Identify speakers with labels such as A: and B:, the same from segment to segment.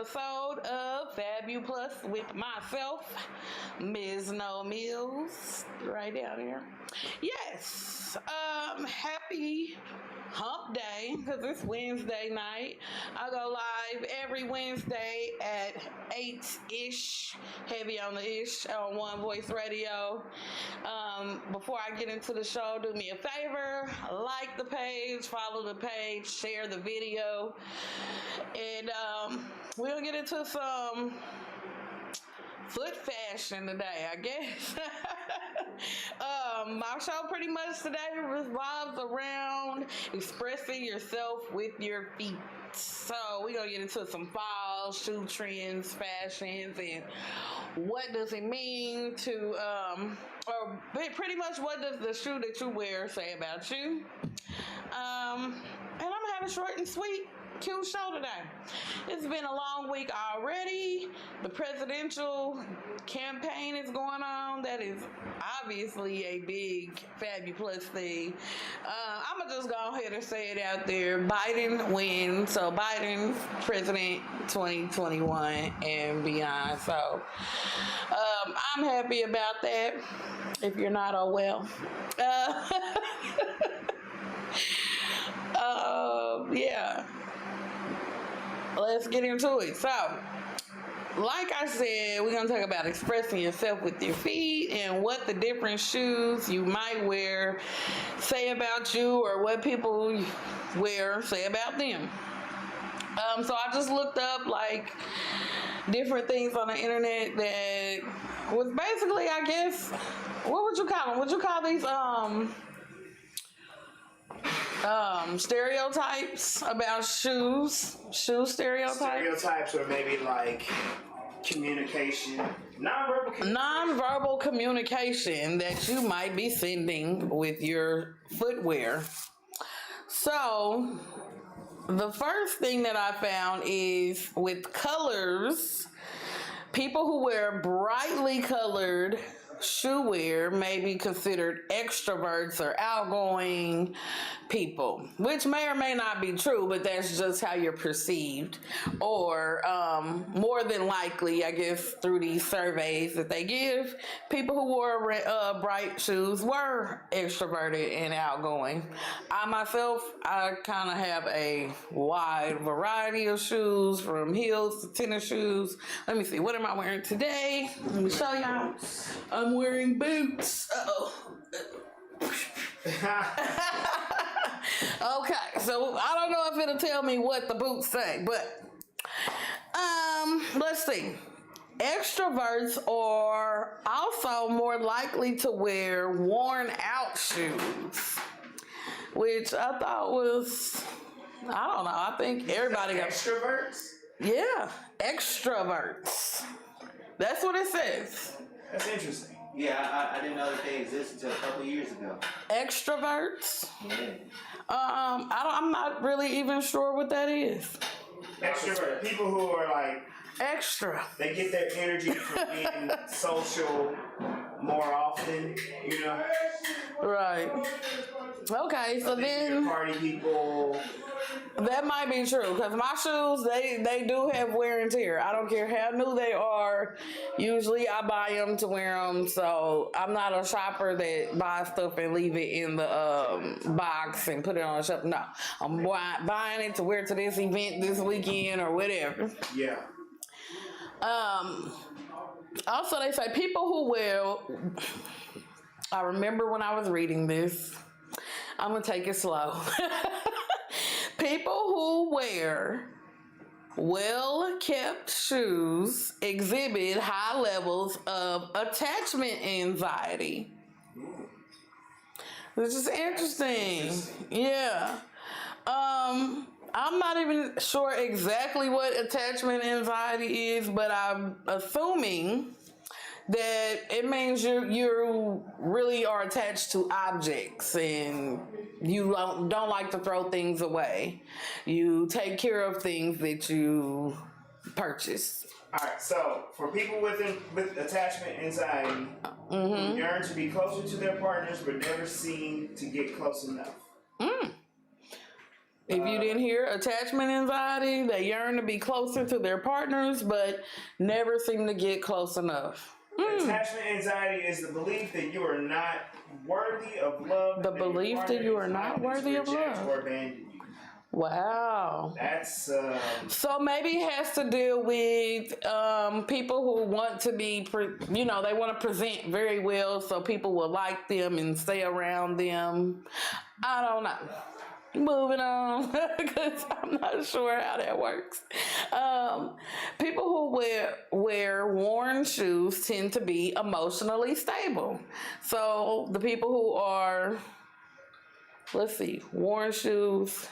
A: episode of Fabu Plus with myself, Ms. No Mills, right down here. Yes, happy hump day because it's Wednesday night. I go live every Wednesday at 8-ish, heavy on the ish on One Voice Radio. Before I get into the show, do me a favor, like the page, follow the page, share the video, and we'll get into some foot fashion today, I guess. My show pretty much today revolves around expressing yourself with your feet. So we're going to get into some fall shoe trends, fashions, and what does it mean to, or pretty much what does the shoe that you wear say about you. And I'm going to have a short and sweet, cute show today. It's been a long week already. The presidential campaign is going on. That is obviously a big Fabu Plus thing. I'm going to just go ahead and say it out there. Biden wins. So Biden's president 2021 and beyond. So I'm happy about that. If you're not, oh well. Yeah. Let's get into it. So, like I said, we're going to talk about expressing yourself with your feet and what the different shoes you might wear say about you, or what people wear say about them. So I just looked up like different things on the internet that was basically, I guess, what would you call them? Would you call these stereotypes about shoes? Shoe stereotypes?
B: Stereotypes, or maybe like communication, nonverbal communication
A: that you might be sending with your footwear. So, the first thing that I found is with colors. People who wear brightly colored shoe wear may be considered extroverts or outgoing people, which may or may not be true, but that's just how you're perceived. Or more than likely, I guess, through these surveys that they give, people who wore bright shoes were extroverted and outgoing. I myself, I kind of have a wide variety of shoes, from heels to tennis shoes. Let me see, what am I wearing today? Let me show y'all. I'm wearing boots. Okay, so I don't know if it'll tell me what the boots say, but let's see. Extroverts are also more likely to wear worn out shoes, which I thought was, I don't know, I think everybody got
B: extroverts.
A: Yeah, extroverts. That's what it says.
B: That's interesting.
C: Yeah, I didn't know that they existed until a couple years ago.
A: Extroverts?
C: Yeah.
A: I'm not really even sure what that is.
B: Extrovert, people who are like
A: extra.
B: They get their energy from being social more often, you know.
A: Right. Okay, so then
B: party people.
A: That might be true, because my shoes, they do have wear and tear. I don't care how new they are. Usually I buy them to wear them, so I'm not a shopper that buys stuff and leave it in the box and put it on a shelf. No, I'm buying it to wear to this event this weekend or whatever.
B: Yeah.
A: Also, they say people who wear, I remember when I was reading this, I'm going to take it slow. People who wear well-kept shoes exhibit high levels of attachment anxiety. Which is interesting. Yeah. I'm not even sure exactly what attachment anxiety is, but I'm assuming that it means you really are attached to objects and you don't like to throw things away. You take care of things that you purchase.
B: All right, so for people with attachment anxiety, who yearn to be closer to their partners but never seem to get close enough.
A: If you didn't hear, attachment anxiety, they yearn to be closer to their partners, but never seem to get close enough.
B: Attachment anxiety is the belief that you are not worthy of love.
A: The belief that you are not worthy of love.
B: Or abandon you.
A: Wow.
B: That's
A: So maybe it has to deal with people who want to be, they want to present very well so people will like them and stay around them. I don't know. Moving on, because I'm not sure how that works. People who wear worn shoes tend to be emotionally stable. So the people who are, worn shoes.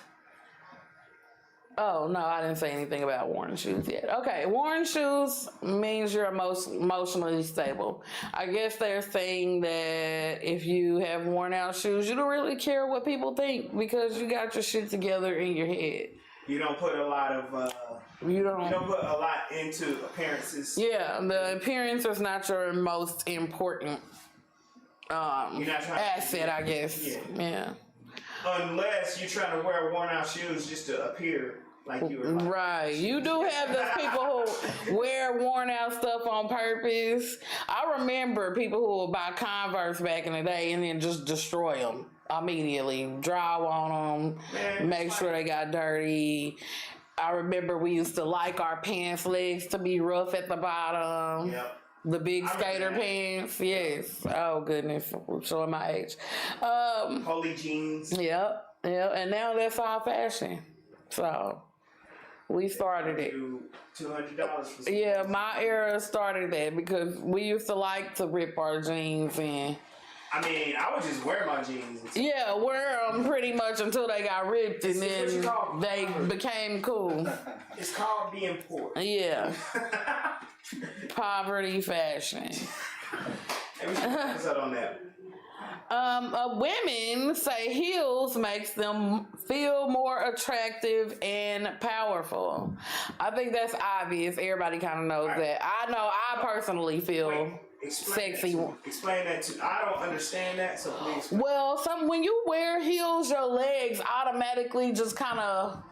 A: Oh, no, I didn't say anything about worn shoes yet. Okay, worn shoes means you're emotionally stable. I guess they're saying that if you have worn out shoes, you don't really care what people think because you got your shit together in your head.
B: You don't put a lot of... You don't put a lot into appearances.
A: Yeah, the appearance is not your most important asset, I guess.
B: Yeah. Unless you're trying to wear worn out shoes just to appear like you were.
A: Right. You do have those people who wear worn out stuff on purpose. I remember people who would buy Converse back in the day and then just destroy them immediately. Draw on them, make sure they got dirty. I remember we used to like our pants legs to be rough at the bottom.
B: Yep.
A: The big skater pants, yes. Oh goodness, I'm showing my age.
B: Holy jeans.
A: Yep, and now that's all fashion. So we started it.
B: $200 for
A: Yeah, my era started that because we used to like to rip our jeans and.
B: I mean, I would just wear my jeans.
A: Yeah, wear them pretty much until they got ripped and then they became cool.
B: It's called being poor.
A: Yeah. Poverty fashion.
B: What's up on that?
A: Women say heels makes them feel more attractive and powerful. I think that's obvious. Everybody kind of knows that. I know I personally feel sexy.
B: Explain that to. I don't understand that, so please.
A: Well, when you wear heels, your legs automatically just kind of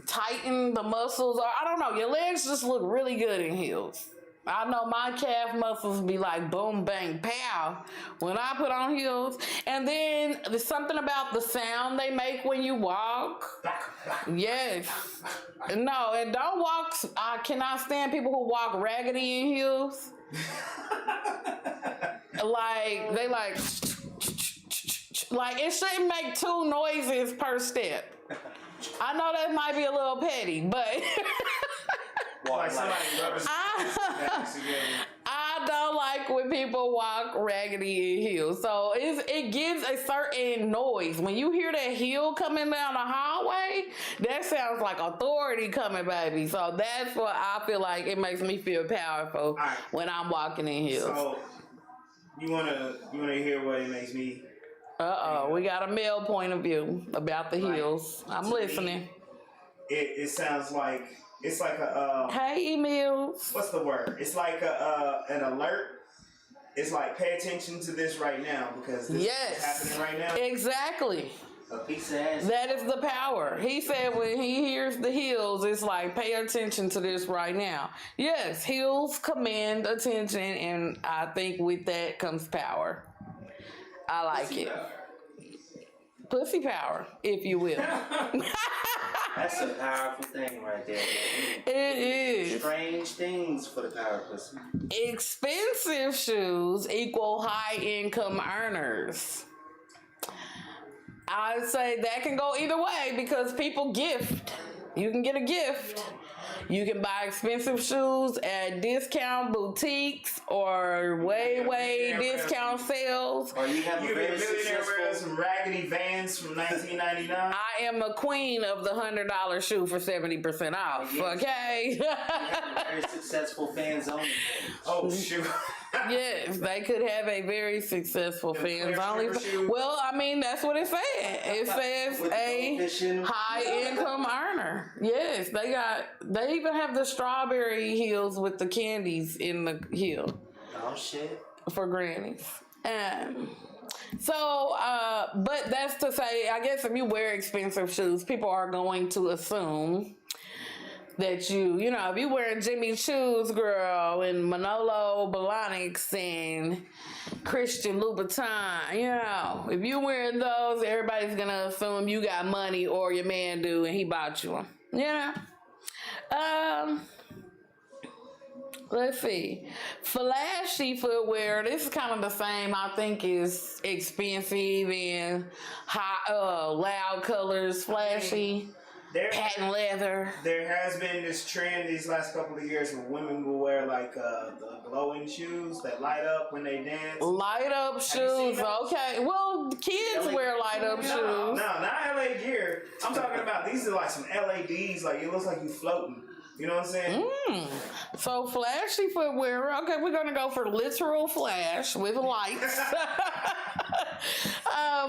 A: tighten the muscles. Or I don't know, your legs just look really good in heels. I know my calf muscles be like boom, bang, pow when I put on heels. And then there's something about the sound they make when you walk. Yes. No, and don't walk. I cannot stand people who walk raggedy in heels. They like it shouldn't make 2 noises per step. I know that might be a little petty, but I don't like when people walk raggedy in heels. So it gives a certain noise. When you hear that heel coming down the hallway, that sounds like authority coming, baby. So that's what I feel like it makes me feel powerful when I'm walking in heels.
B: So you wanna hear what it makes me?
A: We got a male point of view about the heels. I'm listening.
B: It sounds like it's like a
A: hey, emails.
B: What's the word? It's like an alert. It's like pay attention to this right now because this is happening right now.
A: Exactly.
C: A piece of ass.
A: That is the power. He said when he hears the heels, it's like pay attention to this right now. Yes, heels command attention, and I think with that comes power. I like it. Pussy power, if you will.
C: That's a powerful thing right there.
A: It is.
C: Strange things for the power pussy.
A: Expensive shoes equal high income earners. I'd say that can go either way because people gift. You can get a gift. You can buy expensive shoes at discount boutiques or way discount sales.
C: Or you have
B: a very successful some raggedy Vans from 1999.
A: I am a queen of the $100 shoe for 70% off. Okay.
C: Very successful fans only.
B: Oh shoot.
A: Yes, they could have a very successul fans only. Well, I mean, that's what it said. It says a high income earner. Yes, they even have the strawberry heels with the candies in the heel.
C: Oh shit.
A: For grannies. And So, but that's to say, I guess if you wear expensive shoes, people are going to assume that you know, if you wearing Jimmy Choo's, girl, and Manolo Blahniks and Christian Louboutin, you know, if you wearing those, everybody's gonna assume you got money or your man do and he bought you them, you know. Let's see. Flashy footwear. This is kind of the same. I think is expensive and high, loud colors, flashy, patent leather.
B: There has been this trend these last couple of years where women will wear like the glowing shoes that light up when they dance.
A: Light up shoes. Okay. Well, kids wear light up shoes.
B: No, not LA gear. I'm talking about these are like some LADs. Like it looks like you floating. You know what I'm saying?
A: So flashy footwear. Okay, we're gonna go for literal flash with lights.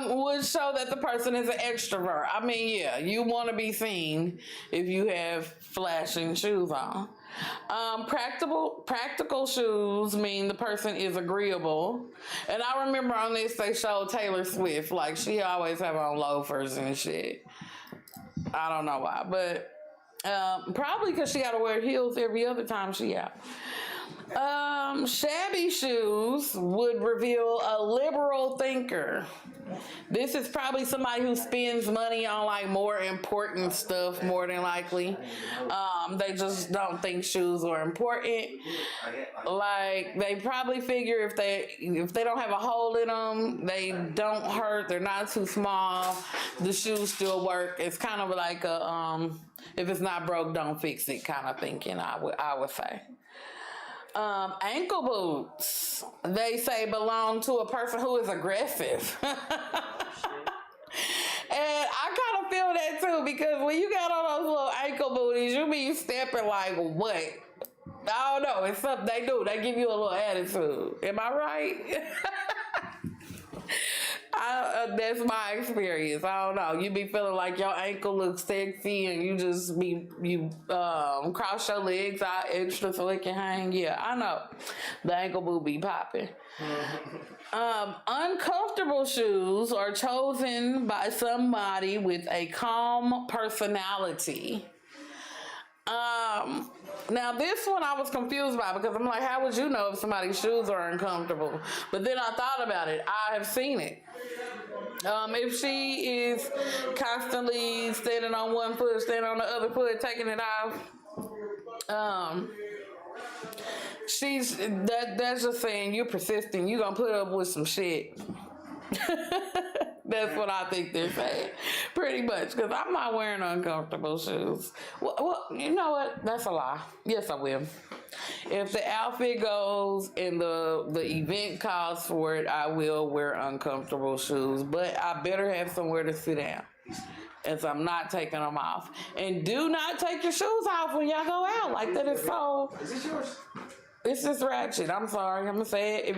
A: Would show that the person is an extrovert. I mean, yeah, you want to be seen if you have flashing shoes on. Practical shoes mean the person is agreeable. And I remember on this they showed Taylor Swift, like she always have on loafers and shit. I don't know why, but probably because she got to wear heels every other time she out. Shabby shoes would reveal a liberal thinker. This is probably somebody who spends money on like more important stuff more than likely. They just don't think shoes are important. Like they probably figure if they don't have a hole in them, they don't hurt, they're not too small, the shoes still work. It's kind of like a if it's not broke, don't fix it kind of thinking, I would say. Ankle boots, they say belong to a person who is aggressive. And I kind of feel that too, because when you got on those little ankle booties, you be stepping like what? I don't know, it's something they do. They give you a little attitude. Am I right? That's my experience. I don't know. You be feeling like your ankle looks sexy and you just cross your legs out extra so it can hang. Yeah, I know. The ankle boot be popping. Uncomfortable shoes are chosen by somebody with a calm personality. Now this one I was confused by because I'm like, how would you know if somebody's shoes are uncomfortable? But then I thought about it. I have seen it. If she is constantly standing on one foot, standing on the other foot, taking it off, that's just saying you're persistent. You're gonna put up with some shit. That's what I think they're saying, pretty much, because I'm not wearing uncomfortable shoes. Well, you know what? That's a lie. Yes, I will. If the outfit goes and the event calls for it, I will wear uncomfortable shoes, but I better have somewhere to sit down, as I'm not taking them off. And do not take your shoes off when y'all go out. Like that is so...
B: Is this yours?
A: It's just ratchet. I'm sorry. I'm going to say it.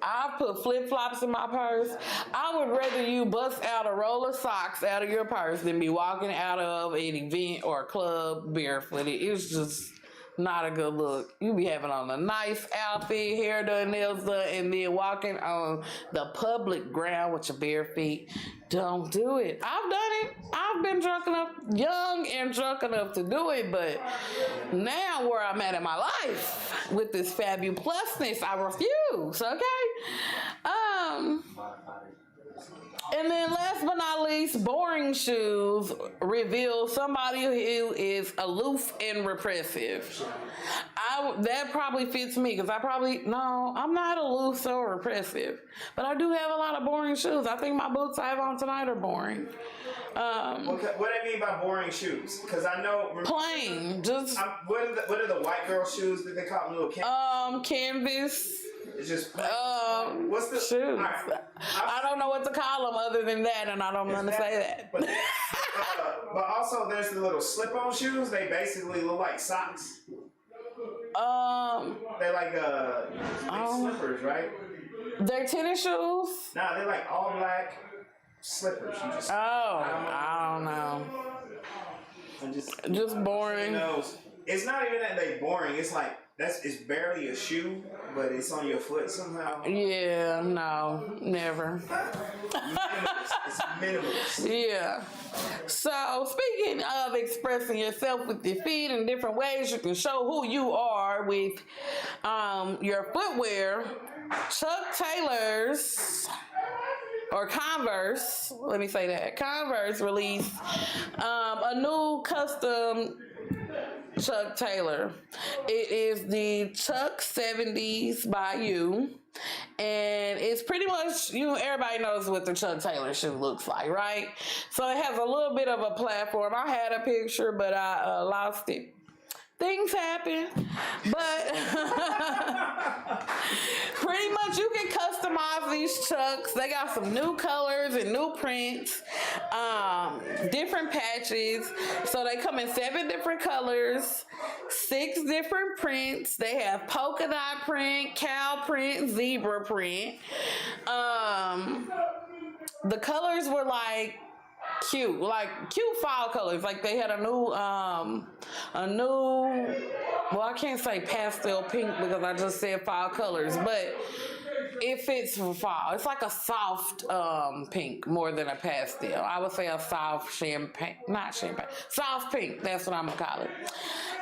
A: I put flip-flops in my purse, I would rather you bust out a roll of socks out of your purse than be walking out of an event or a club barefooted. It's just not a good look. You be having on a nice outfit, hair done, nails done, and then walking on the public ground with your bare feet. Don't do it. I've done it. I've been young and drunk enough to do it, but now where I'm at in my life with this Fabu Plusness, I refuse, okay? And then last but not least, boring shoes reveal somebody who is aloof and repressive. That probably fits me because I'm not aloof or repressive, but I do have a lot of boring shoes. I think my boots I have on tonight are boring.
B: What do I mean by boring shoes? Because I know
A: plain. Just
B: what are the white girl shoes that they call them, little
A: canvas.
B: It's just what's the
A: shoes?
B: Right.
A: I don't know what to call them other than that, and I don't want to say that.
B: But also, there's the little slip-on shoes. They basically look like socks. They're like slippers, right?
A: They're tennis shoes.
B: Nah, they're like all black slippers.
A: I don't know. Just boring.
B: It's not even that they boring. It's like it's barely a shoe, but it's on your foot somehow.
A: Yeah, no, never.
B: It's minimalist.
A: Yeah. So, speaking of expressing yourself with your feet in different ways, you can show who you are with your footwear. Chuck Taylor's or Converse, let me say that. Converse released a new custom Chuck Taylor. It is the Chuck 70s by you. And it's pretty much, everybody knows what the Chuck Taylor shoe looks like, right? So it has a little bit of a platform. I had a picture, but I lost it. Things happen, but pretty much you can customize these Chucks. They got some new colors and new prints, different patches. So they come in 7 different colors, 6 different prints. They have polka dot print, cow print, zebra print. The colors were like cute fall colors. Like they had a new, well, I can't say pastel pink because I just said fall colors, but it fits for fall. It's like a soft pink more than a pastel. I would say a soft soft pink. That's what I'm gonna call it.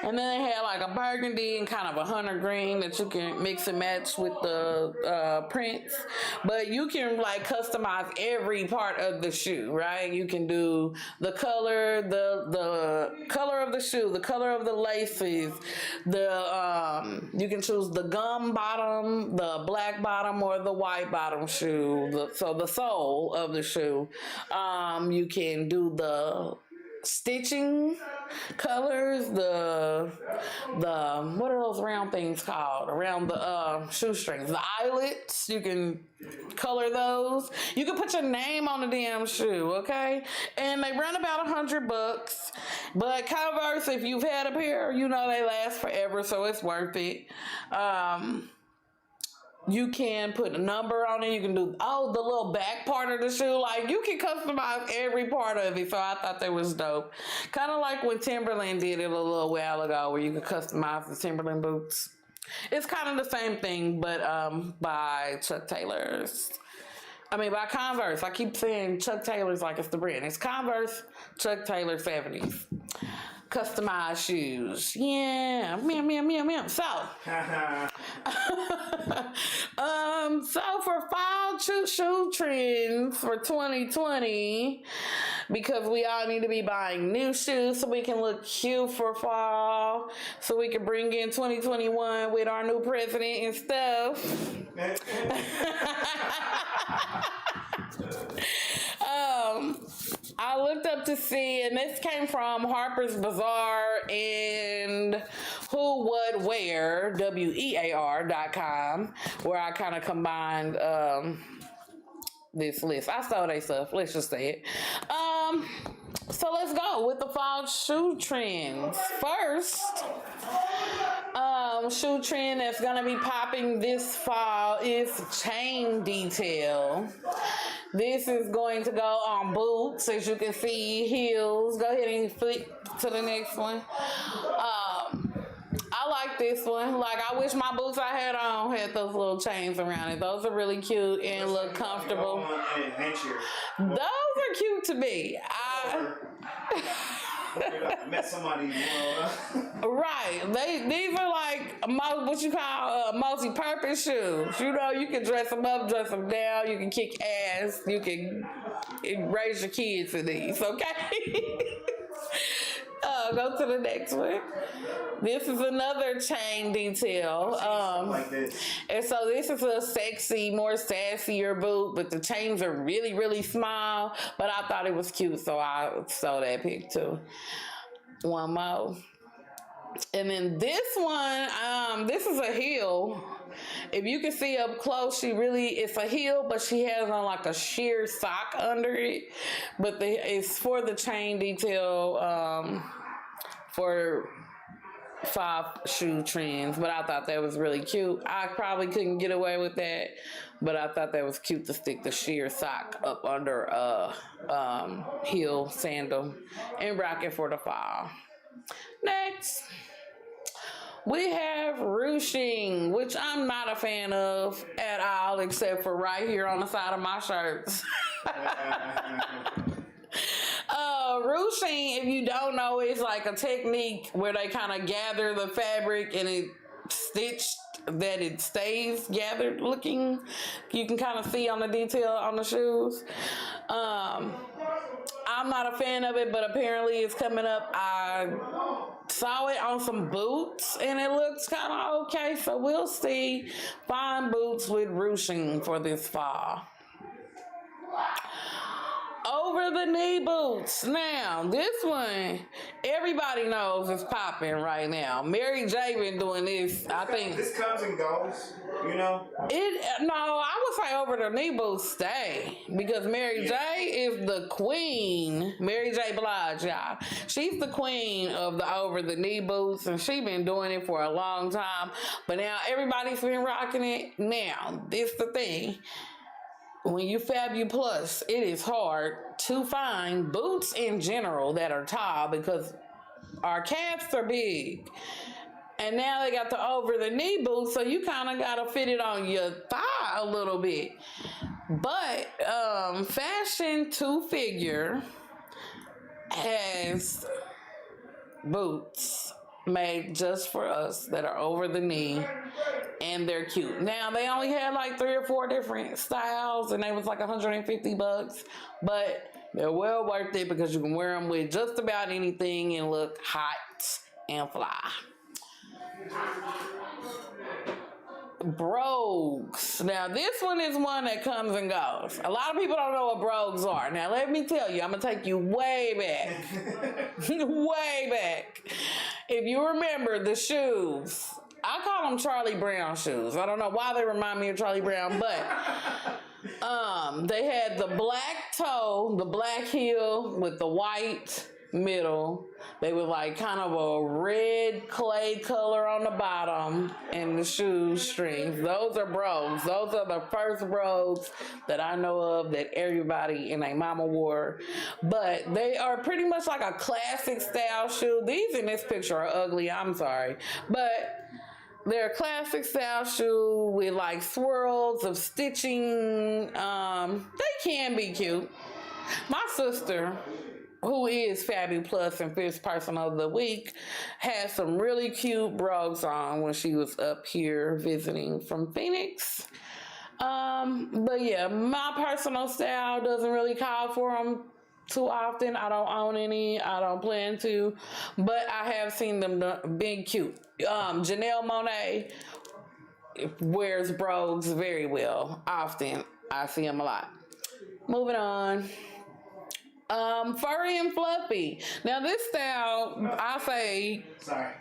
A: And then they had like a burgundy and kind of a hunter green that you can mix and match with the prints. But you can like customize every part of the shoe, right? You can do the color, the color of the shoe, the color of the laces, you can choose the gum bottom, the black bottom, or the white bottom shoe. So the sole of the shoe. You can do the stitching colors, the what are those round things called around the shoestrings, the eyelets. You can color those. You can put your name on the damn shoe, okay? And they run about $100, but Converse, if you've had a pair, you know they last forever, so it's worth it. You can put a number on it. You can do, the little back part of the shoe. Like, you can customize every part of it. So I thought that was dope. Kind of like when Timberland did it a little while ago, where you could customize the Timberland boots. It's kind of the same thing, but by Chuck Taylor's. By Converse. I keep saying Chuck Taylor's like it's the brand. It's Converse, Chuck Taylor 70s. Customized shoes. Yeah. Meow. So, so for fall shoe trends for 2020, because we all need to be buying new shoes so we can look cute for fall, so we can bring in 2021 with our new president and stuff. I looked up to see, and this came from Harper's Bazaar and Who Would Wear, WEAR.com, where I kind of combined this list. I saw they stuff, let's just say it. So let's go with the fall shoe trends. First, shoe trend that's gonna be popping this fall is chain detail. This is going to go on boots, as you can see, heels. Go ahead and flip to the next one. I like this one. Like, I wish my boots I had on had those little chains around it. Those are really cute and look comfortable. Those are cute to me.
B: I met somebody.
A: Right. These are like what you call multi-purpose shoes. You can dress them up, dress them down. You can kick ass. You can raise your kids in these. Okay. Go to the next one. This is another chain detail.
B: Like this.
A: And so this is a sexy, more sassier boot, but the chains are really, really small. But I thought it was cute, so I saw that pic too. One more. And then this one, this is a heel. If you can see up close, it's a heel, but she has on like a sheer sock under it. But it's for the chain detail, for soft shoe trends. But I thought that was really cute. I probably couldn't get away with that, but I thought that was cute to stick the sheer sock up under a heel sandal and rock it for the fall. Next, we have ruching, which I'm not a fan of at all, except for right here on the side of my shirts. Ruching, if you don't know, is like a technique where they kind of gather the fabric and it stitched that it stays gathered looking. You can kind of see on the detail on the shoes. I'm not a fan of it, but apparently it's coming up. I saw it on some boots and it looks kind of okay, so we'll see. Fine boots with ruching for this fall. Over the knee boots. Now, this one, everybody knows is popping right now. Mary J been doing this, I think.
B: This comes and goes, you know?
A: No, I would say over the knee boots stay. Because Mary J is the queen. Mary J Blige, y'all. She's the queen of the over the knee boots, and she been doing it for a long time. But now everybody's been rocking it. Now, this the thing. When you Fabu Plus, it is hard to find boots in general that are tall because our calves are big. And now they got the over the knee boots, so you kind of got to fit it on your thigh a little bit. But Fashion 2 Figure has boots made just for us that are over the knee, and they're cute. Now, they only had like 3 or 4 different styles, and they was like $150, but they're well worth it because you can wear them with just about anything and look hot and fly. Brogues. Now, this one is one that comes and goes. A lot of people don't know what brogues are. Now, let me tell you, I'm going to take you way back. Way back. If you remember the shoes, I call them Charlie Brown shoes. I don't know why they remind me of Charlie Brown, but they had the black toe, the black heel with the white middle. They were like kind of a red clay color on the bottom and the shoe strings. Those are brogues. Those are the first brogues that I know of that everybody and their mama wore. But they are pretty much like a classic style shoe. These in this picture are ugly, I'm sorry. But they're a classic style shoe with like swirls of stitching. They can be cute. My sister, who is Fabu Plus and Fierce Person of the Week, had some really cute brogues on when she was up here visiting from Phoenix. But yeah, my personal style doesn't really call for them too often. I don't own any. I don't plan to. But I have seen them being cute. Janelle Monáe wears brogues very well. Often. I see them a lot. Moving on. Furry and fluffy. Now this style, I say,
B: Sorry.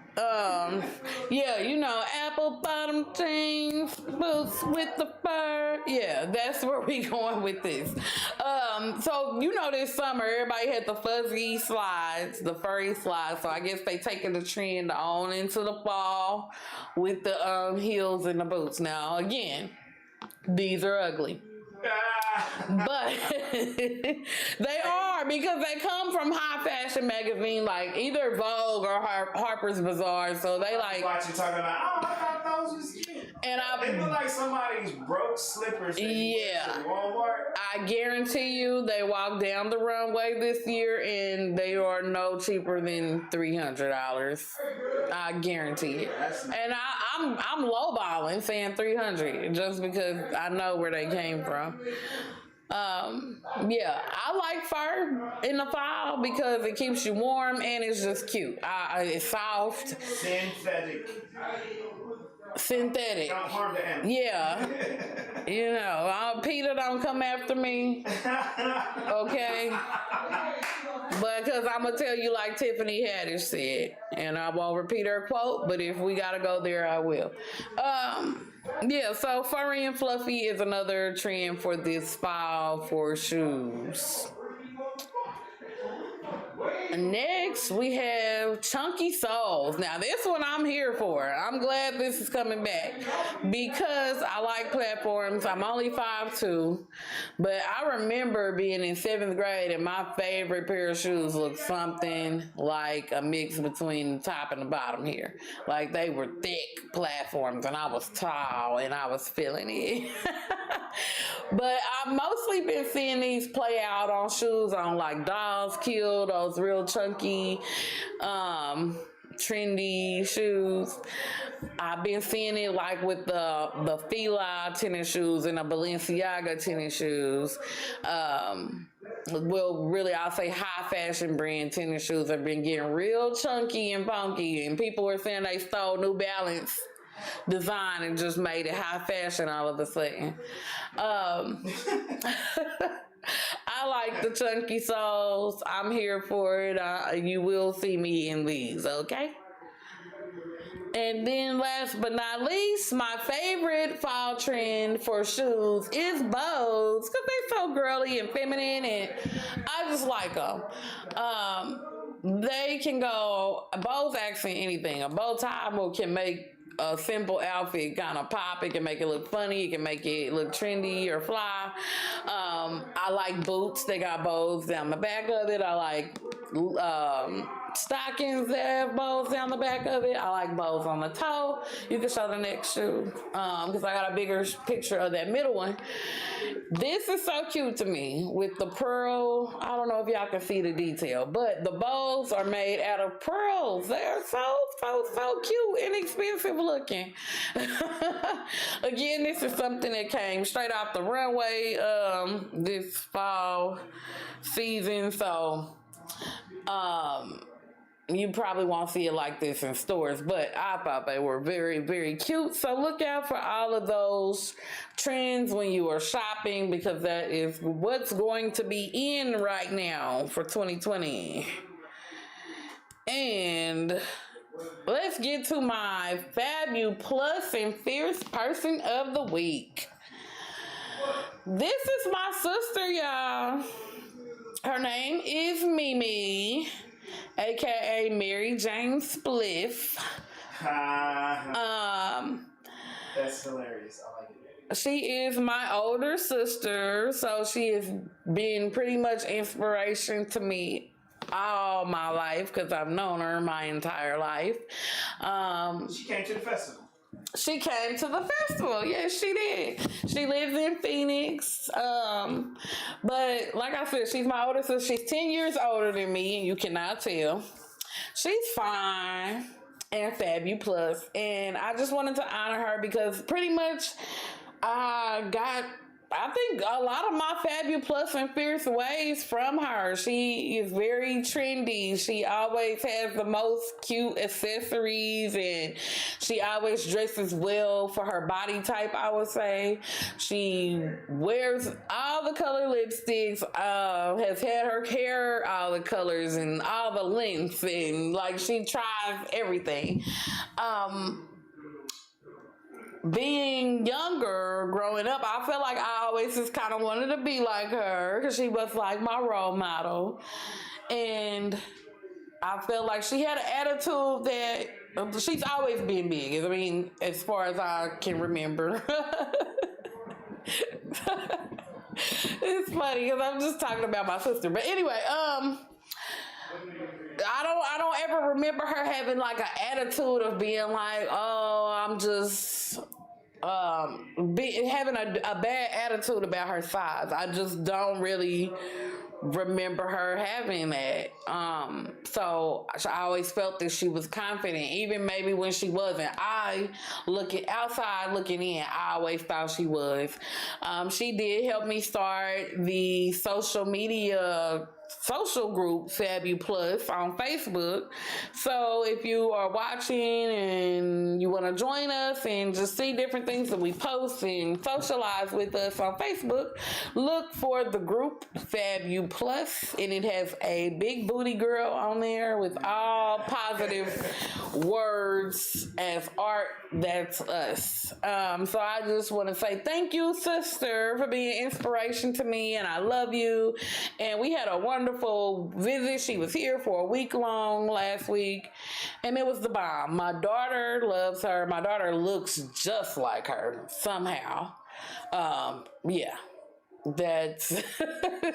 A: yeah, you know, apple bottom jeans, boots with the fur. Yeah, that's where we going with this. So you know, this summer everybody had the fuzzy slides, the furry slides. So I guess they taking the trend on into the fall with the heels and the boots. Now again, these are ugly. But they are, because they come from high fashion magazine like either Vogue or Harper's Bazaar, so they like
B: Watch you talking about, I thought those was cute.
A: And
B: they look like somebody's broke slippers.
A: Yeah,
B: Walmart.
A: I guarantee you they walk down the runway this year and they are no cheaper than $300. I guarantee it. And I'm lowballing saying $300 just because I know where they came from. Yeah, I like fur in the fall because it keeps you warm and it's just cute. It's soft. Synthetic.
B: Don't harm the animal.
A: Yeah. You know, Peter don't come after me. Okay? But because I'm going to tell you like Tiffany Haddish said, and I won't repeat her quote, but if we got to go there, I will. Yeah, so furry and fluffy is another trend for this fall for shoes. Next, we have Chunky Souls. Now, this one I'm here for. I'm glad this is coming back because I like platforms. I'm only 5'2", but I remember being in 7th grade and my favorite pair of shoes looked something like a mix between the top and the bottom here. Like they were thick platforms and I was tall and I was feeling it. But I've mostly been seeing these play out on shoes on like Dolls Kill, those real chunky, trendy shoes. I've been seeing it like with the Fila tennis shoes and the Balenciaga tennis shoes. Well, really, I'll say high fashion brand tennis shoes have been getting real chunky and funky, and people were saying they stole New Balance design and just made it high fashion all of a sudden. I like the chunky soles. I'm here for it. You will see me in these, okay? And then last but not least, my favorite fall trend for shoes is bows because they're so girly and feminine and I just like them. They can go, bows actually anything. A bow tie can make a simple outfit kind of pop. It can make it look funny. It can make it look trendy or fly. I like boots. They got bows down the back of it. I like stockings that have bows down the back of it. I like bows on the toe. You can show the next shoe because I got a bigger picture of that middle one. This is so cute to me with the pearl. I don't know if y'all can see the detail, but the bows are made out of pearls. They're so cute, inexpensive looking. Again, this is something that came straight off the runway this fall season, so you probably won't see it like this in stores, but I thought they were very, very cute. So look out for all of those trends when you are shopping because that is what's going to be in right now for 2020. And let's get to my Fabu Plus and Fierce Person of the Week. This is my sister, y'all. Her name is Mimi, aka Mary Jane Spliff.
B: That's hilarious. I like it.
A: She is my older sister, so she has been pretty much inspiration to me all my life because I've known her my entire life.
B: She came to the festival.
A: She came to the festival. Yes, she did. She lives in Phoenix. But like I said, she's my older sister. She's 10 years older than me, and you cannot tell. She's fine and Fabu Plus. And I just wanted to honor her because pretty much I think a lot of my Fabu Plus and Fierce ways from her. She is very trendy. She always has the most cute accessories and she always dresses well for her body type, I would say. She wears all the color lipsticks, has had her hair all the colors and all the lengths, and like she tries everything. Being younger, growing up, I felt like I always just kind of wanted to be like her because she was like my role model. And I felt like she had an attitude that she's always been big. I mean, as far as I can remember. It's funny because I'm just talking about my sister. But anyway, I don't ever remember her having like an attitude of being like, oh, I'm just having a bad attitude about her size. I just don't really remember her having that. So I always felt that she was confident, even maybe when she wasn't. Outside looking in, I always thought she was. She did help me start the social group Fabu Plus on Facebook. So if you are watching and you want to join us and just see different things that we post and socialize with us on Facebook, look for the group Fabu Plus, and it has a big booty girl on there with all positive words as art. That's us. So I just want to say thank you, sister, for being inspiration to me, and I love you. And we had a wonderful wonderful visit. She was here for a week long last week, and it was the bomb. My daughter loves her. My daughter looks just like her somehow. Yeah. That's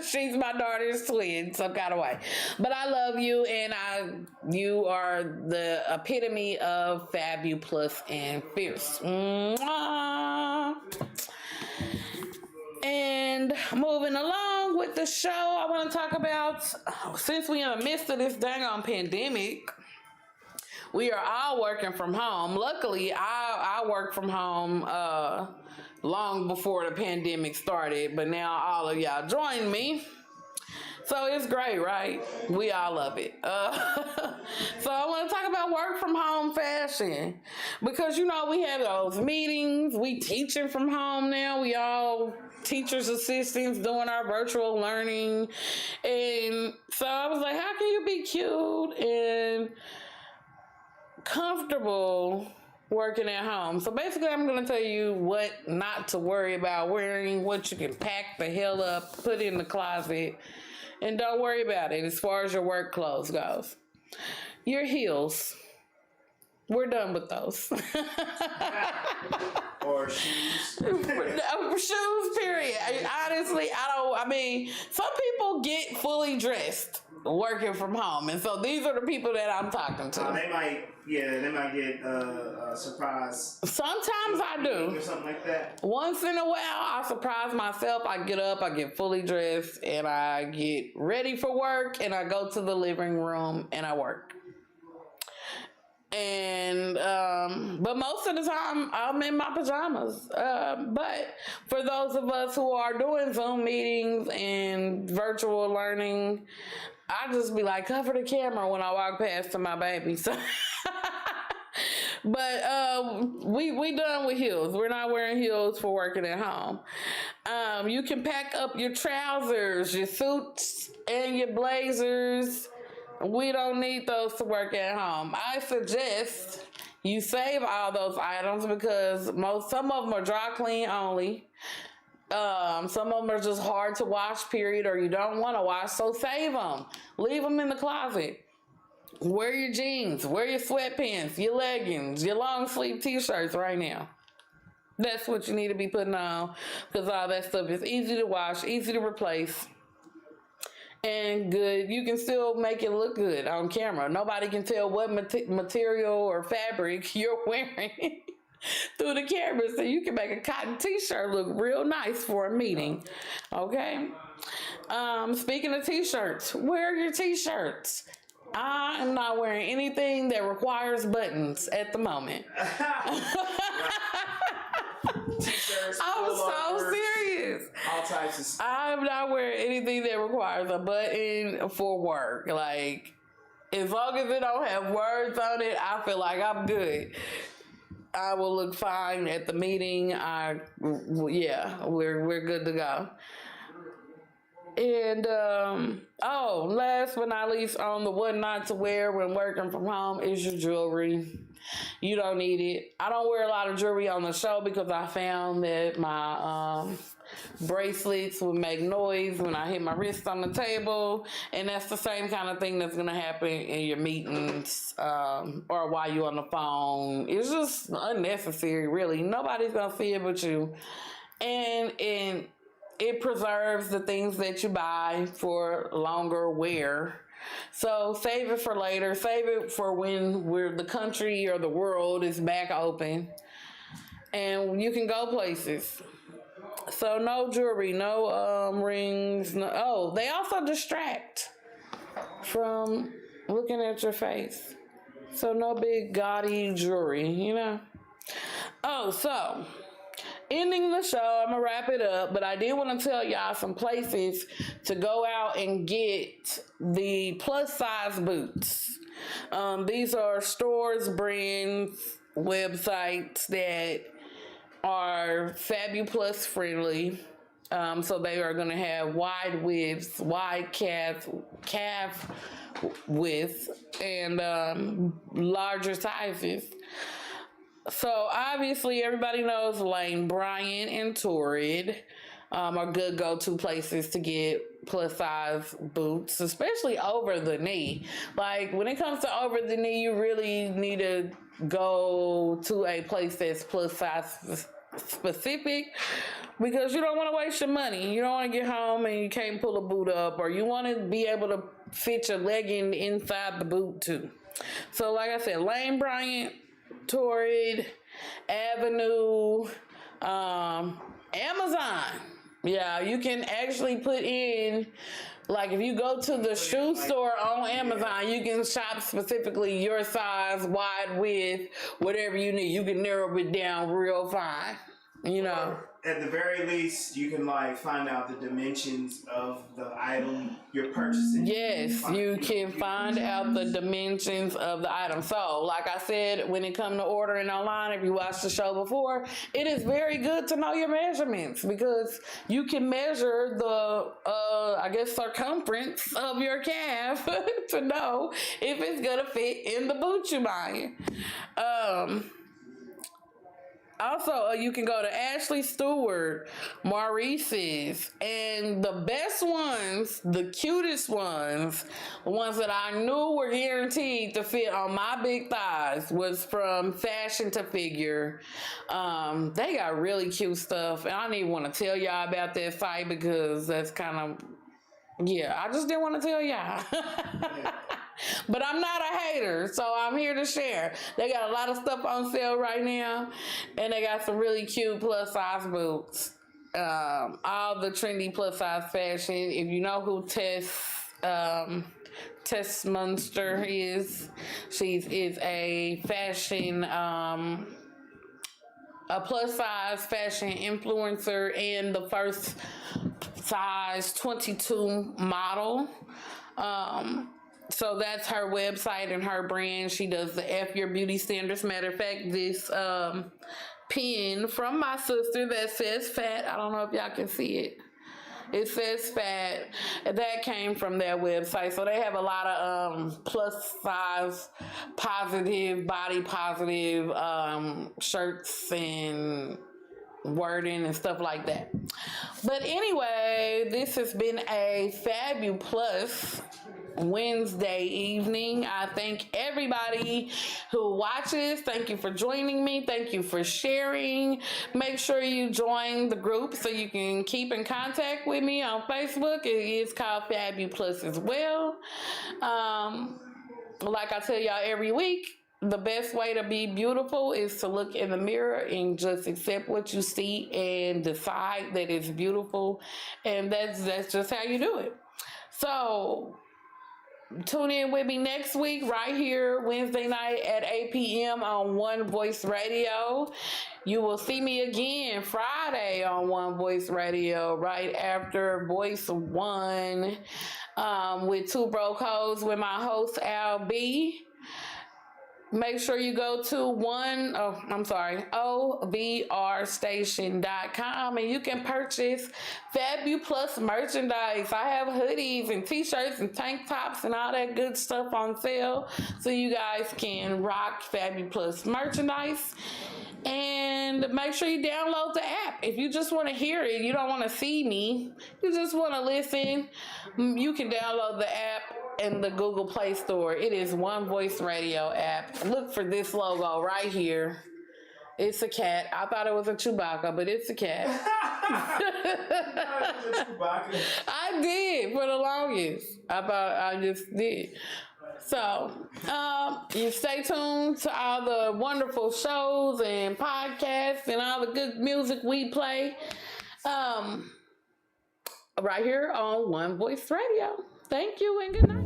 A: she's my daughter's twin some kind of way, but I love you, and you are the epitome of Fabu Plus and fierce. Mwah. And moving along with the show, I want to talk about, since we in the midst of this dang on pandemic, we are all working from home. Luckily, I work from home long before the pandemic started, but now all of y'all join me. So it's great, right? We all love it. So I want to talk about work from home fashion, because you know we have those meetings. We teaching from home now. We all teachers assistants doing our virtual learning, and so I was like, how can you be cute and comfortable working at home? So basically, I'm going to tell you what not to worry about wearing, what you can pack the hell up, put in the closet, and don't worry about it as far as your work clothes goes. Your heels. We're done with those.
B: Or shoes.
A: Shoes, period. Honestly, some people get fully dressed working from home, and so these are the people that I'm talking to.
B: They might get a surprise.
A: Sometimes I do.
B: Or something like that.
A: Once in a while, I surprise myself. I get up, I get fully dressed, and I get ready for work, and I go to the living room and I work. And but most of the time I'm in my pajamas. But for those of us who are doing Zoom meetings and virtual learning, I just be like, cover the camera when I walk past to my baby. So but we done with heels. We're not wearing heels for working at home. You can pack up your trousers, your suits, and your blazers. We don't need those to work at home. I suggest you save all those items, because some of them are dry clean only. Some of them are just hard to wash, period, or you don't want to wash, so save them. Leave them in the closet. Wear your jeans, wear your sweatpants, your leggings, your long sleeve t-shirts right now. That's what you need to be putting on, because all that stuff is easy to wash, easy to replace, and good. You can still make it look good on camera. Nobody can tell what material or fabric you're wearing through the camera, so you can make a cotton t-shirt look real nice for a meeting. Okay? Speaking of t-shirts, wear your t-shirts. I am not wearing anything that requires buttons at the moment.
B: T-shirts,
A: I'm so serious.
B: All types of.
A: I'm not wearing anything that requires a button for work. Like, as long as it don't have words on it, I feel like I'm good. I will look fine at the meeting. We're good to go. And last but not least, on the what not to wear when working from home is your jewelry. You don't need it. I don't wear a lot of jewelry on the show because I found that my bracelets would make noise when I hit my wrist on the table, and that's the same kind of thing that's gonna happen in your meetings or while you're on the phone. It's just unnecessary, really. Nobody's gonna see it but you, and it preserves the things that you buy for longer wear. So save it for later. Save it for when the country or the world is back open and you can go places. So no jewelry, no rings. They also distract from looking at your face. So no big gaudy jewelry, you know. So ending the show, I'm gonna wrap it up, but I did want to tell y'all some places to go out and get the plus size boots. These are stores, brands, websites that are Fabu Plus friendly. So they are gonna have wide widths, wide calf width, and larger sizes. So obviously everybody knows Lane Bryant and Torrid are good go-to places to get plus size boots, especially over the knee. Like when it comes to over the knee, you really need to go to a place that's plus size specific, because you don't want to waste your money. You don't want to get home and you can't pull a boot up, or you want to be able to fit your legging inside the boot too. So like I said, Lane Bryant, Torrid, Avenue, Amazon. Yeah, you can actually put in, like if you go to the shoe store on Amazon, you can shop specifically your size, wide, width, whatever you need. You can narrow it down real fine, you know.
B: At the very least, you can like find out the dimensions of the item you're purchasing.
A: Yes, you can find out the dimensions of the item. So, like I said, when it comes to ordering online, if you watched the show before, it is very good to know your measurements, because you can measure the, circumference of your calf to know if it's gonna fit in the boot you're buying. Also, you can go to Ashley Stewart, Maurice's, and the best ones, the cutest ones, the ones that I knew were guaranteed to fit on my big thighs, was from Fashion to Figure. They got really cute stuff, and I didn't even want to tell y'all about that site because that's kind of, I just didn't want to tell y'all. But I'm not a hater, so I'm here to share. They got a lot of stuff on sale right now, and they got some really cute plus size boots. All the trendy plus size fashion. If you know who Tess Munster is, she is a fashion, a plus size fashion influencer and the first size 22 model. So that's her website and her brand. She does the F Your Beauty Standards. Matter of fact, this pin from my sister that says fat, I don't know if y'all can see it. It says fat. That came from their website. So they have a lot of plus size, positive, body positive shirts and wording and stuff like that. But anyway, this has been a Fabu Plus Wednesday evening. I thank everybody who watches. Thank you for joining me. Thank you for sharing. Make sure you join the group so you can keep in contact with me on Facebook. It is called Fabu Plus as well. Like I tell y'all every week, the best way to be beautiful is to look in the mirror and just accept what you see and decide that it's beautiful. And that's just how you do it. So tune in with me next week right here Wednesday night at 8 p.m. on One Voice Radio. You will see me again Friday on One Voice Radio right after Voice One with Two Broke Hoes with my host Al B. Make sure you go to ovrstation.com and you can purchase Fabu Plus merchandise. I have hoodies and t-shirts and tank tops and all that good stuff on sale, so you guys can rock Fabu Plus merchandise. And make sure you download the app. If you just want to hear it, you don't want to see me, you just want to listen, you can download the app in the Google Play Store. It is One Voice Radio app. Look for this logo right here. It's a cat. I thought it was a Chewbacca, but it's a cat. I did for the longest. I thought I just did. So, you stay tuned to all the wonderful shows and podcasts and all the good music we play right here on One Voice Radio. Thank you and good night.